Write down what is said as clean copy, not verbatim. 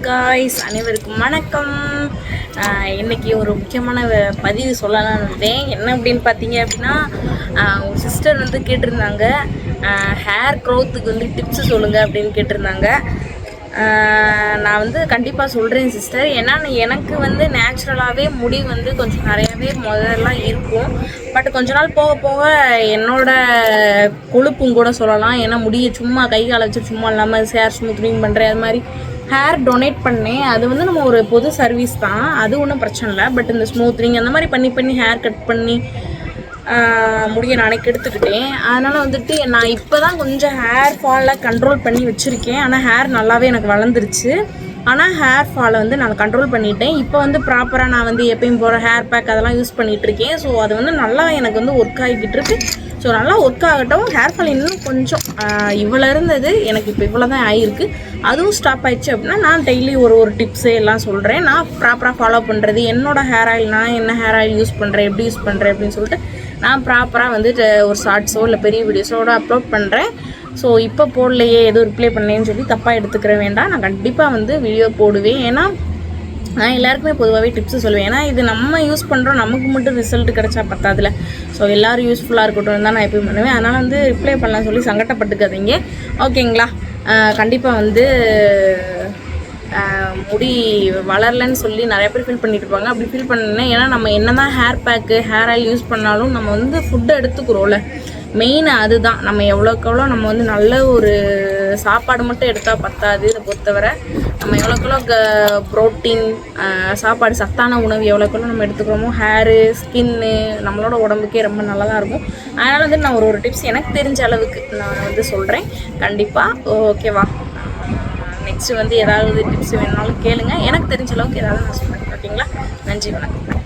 Guys அனைவருக்கும் வணக்கம். இன்றைக்கி ஒரு முக்கியமான பதிவு சொல்லலாம்னு இருந்தேன். என்ன அப்படின்னு பார்த்தீங்க அப்படின்னா, ஒரு சிஸ்டர் வந்து கேட்டிருந்தாங்க, ஹேர் க்ரோத்துக்கு வந்து டிப்ஸு சொல்லுங்கள் அப்படின்னு கேட்டிருந்தாங்க. நான் வந்து கண்டிப்பாக சொல்கிறேன் சிஸ்டர். ஏன்னா எனக்கு வந்து நேச்சுரலாகவே முடி வந்து கொஞ்சம் நிறையாவே முதல்லாம் இருக்கும். பட் கொஞ்ச நாள் போக போக என்னோடய கொழுப்பும் கூட சொல்லலாம். ஏன்னா முடியை சும்மா கை காலை வச்சு சும்மா இல்லாமல் ஹேர் ஸ்மூத்னிங் பண்ணுறேன். அது மாதிரி ஹேர் டொனேட் பண்ணேன். அது வந்து நம்ம ஒரு பொது சர்வீஸ் தான், அது ஒன்றும் பிரச்சனை இல்லை. பட் இந்த ஸ்மூத்னிங் அந்த மாதிரி பண்ணி ஹேர் கட் பண்ணி முடிய நானே கெடுத்துக்கிட்டேன். அதனால் வந்துட்டு நான் இப்போ தான் கொஞ்சம் ஹேர் ஃபாலை கண்ட்ரோல் பண்ணி வச்சுருக்கேன். ஆனால் ஹேர் நல்லாவே எனக்கு வளர்ந்துருச்சு. ஆனால் ஹேர் ஃபாலை வந்து நான் கண்ட்ரோல் பண்ணிட்டேன். இப்போ வந்து ப்ராப்பராக நான் வந்து எப்பயும் போகிற ஹேர் பேக் அதெல்லாம் யூஸ் பண்ணிகிட்ருக்கேன். ஸோ அது வந்து நல்லா எனக்கு வந்து ஒர்க் ஆகிக்கிட்டு இருக்கு. ஸோ நல்லா ஒர்க் ஆகட்டும். ஹேர் ஃபால் இன்னும் கொஞ்சம் இவ்வளோ இருந்தது, எனக்கு இப்போ இவ்வளோ தான் ஆகிருக்கு. அதுவும் ஸ்டாப் ஆயிடுச்சு அப்படின்னா நான் டெய்லி ஒரு டிப்ஸு எல்லாம் சொல்கிறேன். நான் ப்ராப்பராக ஃபாலோ பண்ணுறது, என்னோடய ஹேர் ஆயில், நான் என்ன ஹேர் ஆயில் யூஸ் பண்ணுறேன், எப்படி யூஸ் பண்ணுறேன் அப்படின்னு சொல்லிட்டு நான் ப்ராப்பராக வந்து ஒரு ஷார்ட்ஸோ இல்லை பெரிய வீடியோஸோடு அப்லோட் பண்ணுறேன். ஸோ இப்போ போடலையே, எதுவும் ரிப்ளை பண்ணேன்னு சொல்லி தப்பாக எடுத்துக்கிற வேண்டாம். நான் கண்டிப்பாக வந்து வீடியோ போடுவேன். ஏன்னா நான் எல்லாருக்குமே பொதுவாகவே டிப்ஸு சொல்லுவேன். ஏன்னா இது நம்ம யூஸ் பண்ணுறோம், நமக்கு மட்டும் ரிசல்ட் கிடச்சா பத்தாதுல. ஸோ எல்லோரும் யூஸ்ஃபுல்லாக இருக்கட்டும் தான் நான் எப்பயும் பண்ணுவேன். அதனால் வந்து ரிப்ளை பண்ணலாம் சொல்லி சங்கடப்பட்டுக்காதீங்க, ஓகேங்களா? கண்டிப்பாக வந்து முடி வளரலன்னு சொல்லி நிறைய பேர் ஃபீல் பண்ணிட்டு இருப்பாங்க. அப்படி ஃபீல் பண்ணேன். ஏன்னா நம்ம என்ன தான் hair pack hair oil use பண்ணாலும் நம்ம வந்து ஃபுட்டை எடுத்துக்கிறோம்ல, மெயின் அதுதான். நம்ம எவ்வளோக்கு எவ்வளோ நம்ம வந்து நல்ல ஒரு சாப்பாடு மட்டும் எடுத்தால் பத்தாது. இதை பொறுத்தவரை நம்ம எவ்வளோக்கெவ்வளோ ப்ரோட்டீன் சாப்பாடு, சத்தான உணவு எவ்வளோக்கெவ்வளோ நம்ம எடுத்துக்கிறோமோ ஹேரு, ஸ்கின்னு, நம்மளோட உடம்புக்கே ரொம்ப நல்லா தான் இருக்கும். அதனால் வந்து நான் ஒரு டிப்ஸ் எனக்கு தெரிஞ்ச அளவுக்கு நான் வந்து சொல்கிறேன். கண்டிப்பாக ஓகேவா? நெக்ஸ்ட்டு வந்து ஏதாவது டிப்ஸ் வேணுனாலும் கேளுங்க. எனக்கு தெரிஞ்ச அளவுக்கு ஏதாவது நான் சொல்கிறேன், ஓகேங்களா? நன்றி, வணக்கம்.